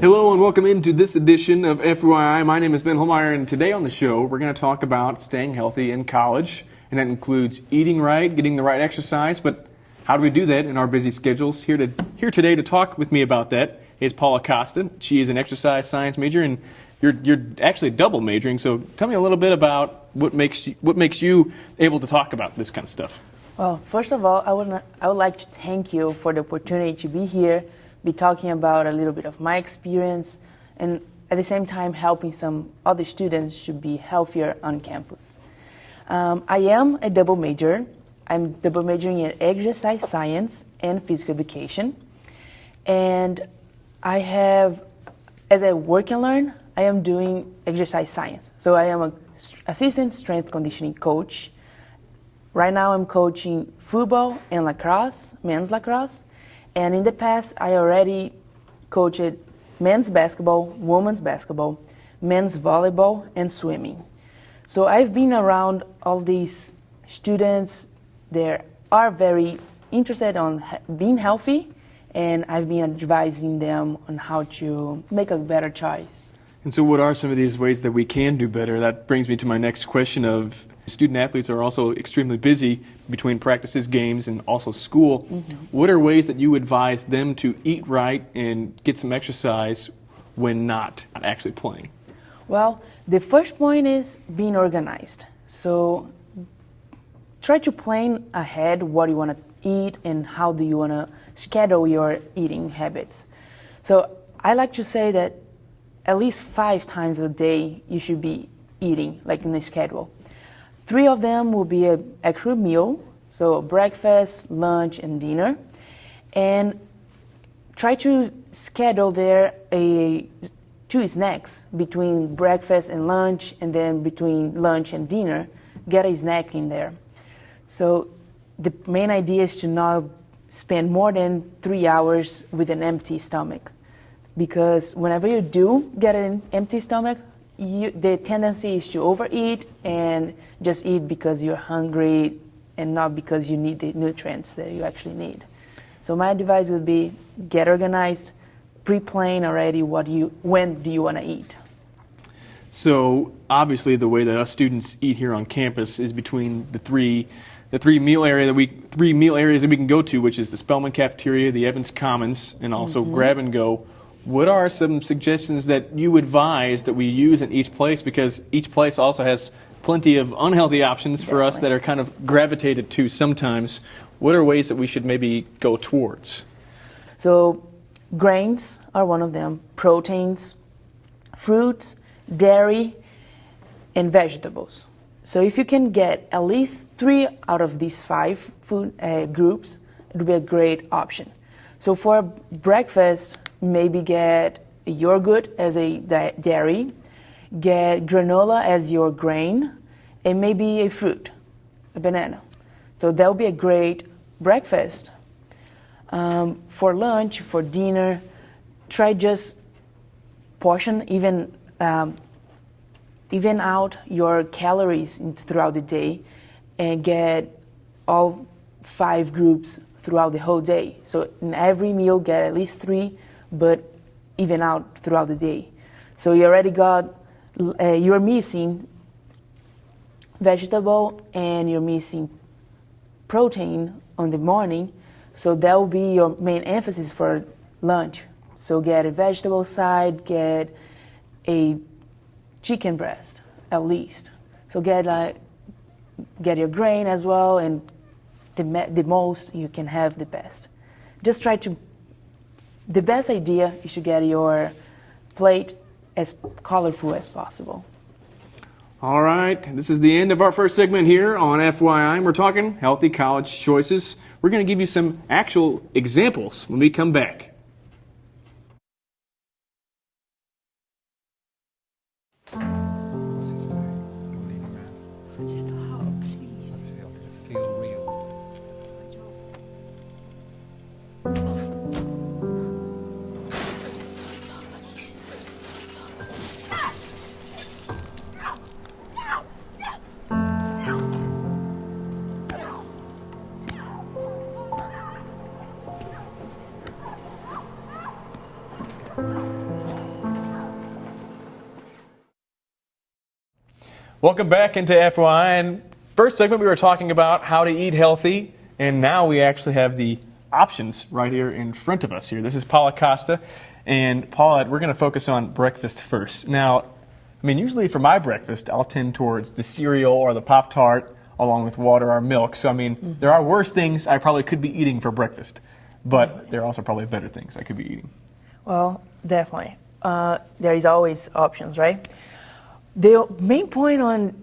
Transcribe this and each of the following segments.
Hello and welcome into this edition of FYI. My name is Ben Holmeyer, and today on the show we're going to talk about staying healthy in college, and that includes eating right, getting the right exercise, but how do we do that in our busy schedules? Here today to talk with me about that is Paula Costa. She is an exercise science major, and you're actually double majoring, so tell me a little bit about what makes you able to talk about this kind of stuff. Well, first of all, I would like to thank you for the opportunity to be here, be talking about a little bit of my experience, and at the same time helping some other students to be healthier on campus. I am a double major. I'm double majoring in exercise science and physical education. And I have, as I work and learn, I am doing exercise science. So I am an assistant strength conditioning coach. Right now I'm coaching football and lacrosse, men's lacrosse. And in the past, I already coached men's basketball, women's basketball, men's volleyball, and swimming. So I've been around all these students. They are very interested on being healthy, and I've been advising them on how to make a better choice. And so what are some of these ways that we can do better? That brings me to my next question of student athletes are also extremely busy between practices, games, and also school. Mm-hmm. What are ways that you advise them to eat right and get some exercise when not actually playing? Well, the first point is being organized. So try to plan ahead what you want to eat and how do you want to schedule your eating habits. So I like to say that at least 5 times a day you should be eating, like in a schedule. 3 of them will be an actual meal, so breakfast, lunch, and dinner. And try to schedule there 2 snacks between breakfast and lunch, and then between lunch and dinner, get a snack in there. So the main idea is to not spend more than 3 hours with an empty stomach. Because whenever you do get an empty stomach, the tendency is to overeat and just eat because you're hungry and not because you need the nutrients that you actually need. So my advice would be get organized, pre-plan already when do you want to eat. So obviously the way that us students eat here on campus is between the three meal areas that we can go to, which is the Spelman Cafeteria, the Evans Commons, and also Grab and Go. What are some suggestions that you advise that we use in each place? Because each place also has plenty of unhealthy options for us that are kind of gravitated to sometimes. What are ways that we should maybe go towards? So grains are one of them, proteins, fruits, dairy, and vegetables. So if you can get at least 3 out of these 5 food groups, it would be a great option. So for breakfast, maybe get yogurt as a dairy, get granola as your grain, and maybe a fruit, a banana. So that would be a great breakfast. For lunch, for dinner, try just portion even out your calories throughout the day and get all 5 groups throughout the whole day. So in every meal, get at least 3, but even out throughout the day. So you already got, you're missing vegetable and you're missing protein on the morning, so that will be your main emphasis for lunch. So get a vegetable side, get a chicken breast at least. So get your grain as well, and the most you can have, the best. Just try to. The best idea is to get your plate as colorful as possible. All right, this is the end of our first segment here on FYI. We're talking healthy college choices. We're going to give you some actual examples when we come back. Welcome back into FYI. And first segment, we were talking about how to eat healthy, and now we actually have the options right here in front of us here. This is Paula Costa, and Paula, we're going to focus on breakfast first. Now, I mean, usually for my breakfast, I'll tend towards the cereal or the Pop-Tart along with water or milk. So, I mean, there are worse things I probably could be eating for breakfast, but there are also probably better things I could be eating. Well, definitely. There is always options, right? The main point on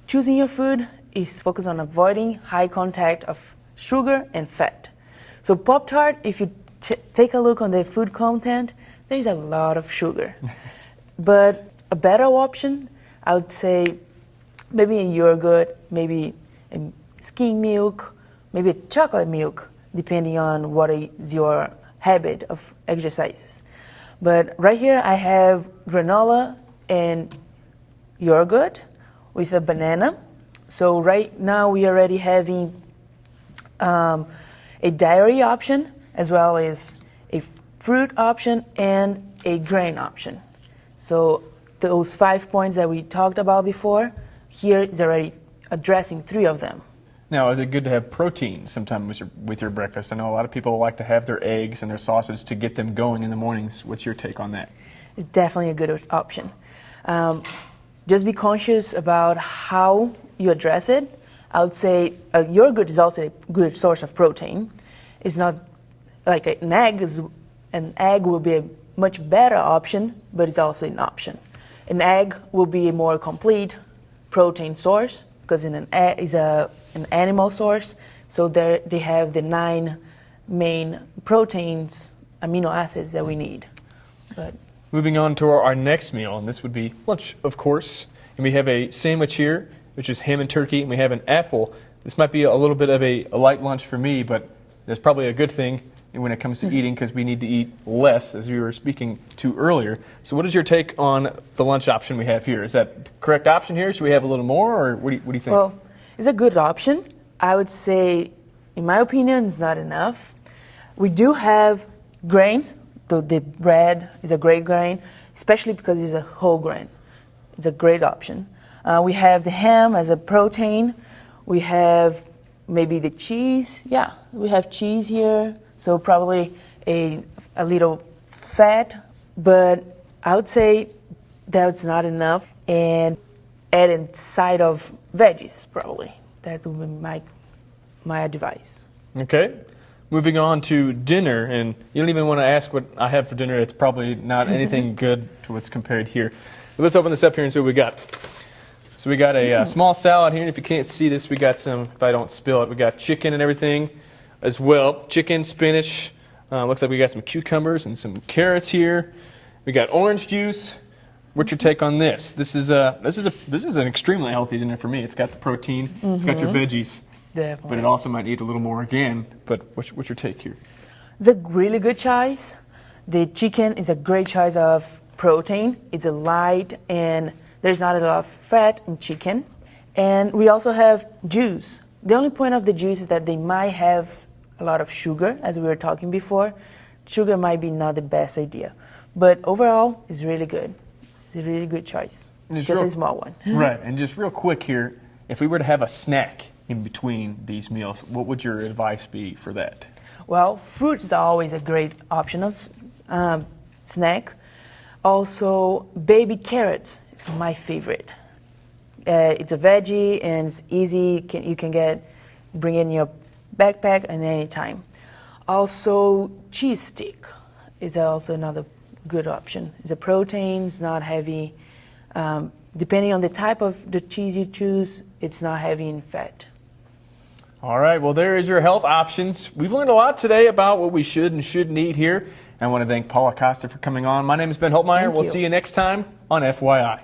choosing your food is focus on avoiding high contact of sugar and fat. So Pop-Tart, if you take a look on the food content, there is a lot of sugar. But a better option, I would say, maybe a yogurt, maybe a skim milk, maybe a chocolate milk, depending on what is your habit of exercise. But right here I have granola and yogurt with a banana. So right now we are already having a dairy option as well as a fruit option and a grain option. So those 5 points that we talked about before, here is already addressing 3 of them. Now, is it good to have protein sometime with your breakfast? I know a lot of people like to have their eggs and their sausage to get them going in the mornings. What's your take on that? It's definitely a good option. Just be conscious about how you address it. I would say yogurt is also a good source of protein. It's not like an egg. An egg will be a much better option, but it's also an option. An egg will be a more complete protein source because an egg is an animal source. So there they have the 9 main proteins, amino acids that we need. But moving on to our next meal, and this would be lunch, of course. And we have a sandwich here, which is ham and turkey, and we have an apple. This might be a little bit of a light lunch for me, but that's probably a good thing when it comes to eating because we need to eat less, as we were speaking to earlier. So what is your take on the lunch option we have here? Is that the correct option here? Should we have a little more, or what do you think? Well, it's a good option. I would say, in my opinion, it's not enough. We do have grains. The bread is a great grain, especially because it's a whole grain. It's a great option. We have the ham as a protein. We have maybe the cheese. Yeah, we have cheese here. So probably a little fat, but I would say that's not enough. And add a side of veggies, probably. That would be my advice. Okay. Moving on to dinner, and you don't even want to ask what I have for dinner. It's probably not anything good to what's compared here. But let's open this up here and see what we got. So we got a small salad here, and if you can't see this, we got some, if I don't spill it, we got chicken and everything as well. Chicken, spinach, looks like we got some cucumbers and some carrots here. We got orange juice. What's your take on this? This is an extremely healthy dinner for me. It's got the protein, it's got your veggies. Definitely. But it also might need a little more again. But what's your take here? It's a really good choice. The chicken is a great choice of protein. It's a light and there's not a lot of fat in chicken. And we also have juice. The only point of the juice is that they might have a lot of sugar, as we were talking before. Sugar might be not the best idea. But overall, it's really good. It's a really good choice. Just a small one. Right. And just real quick here, if we were to have a snack in between these meals, what would your advice be for that? Well, fruits are always a great option of snack. Also, baby carrots is my favorite. It's a veggie and it's easy. You can bring it in your backpack at any time. Also, cheese stick is also another good option. It's a protein. It's not heavy. Depending on the type of the cheese you choose, it's not heavy in fat. All right, well, there is your health options. We've learned a lot today about what we should and shouldn't eat here. And I want to thank Paula Costa for coming on. My name is Ben Holtmeyer. We'll see you next time on FYI.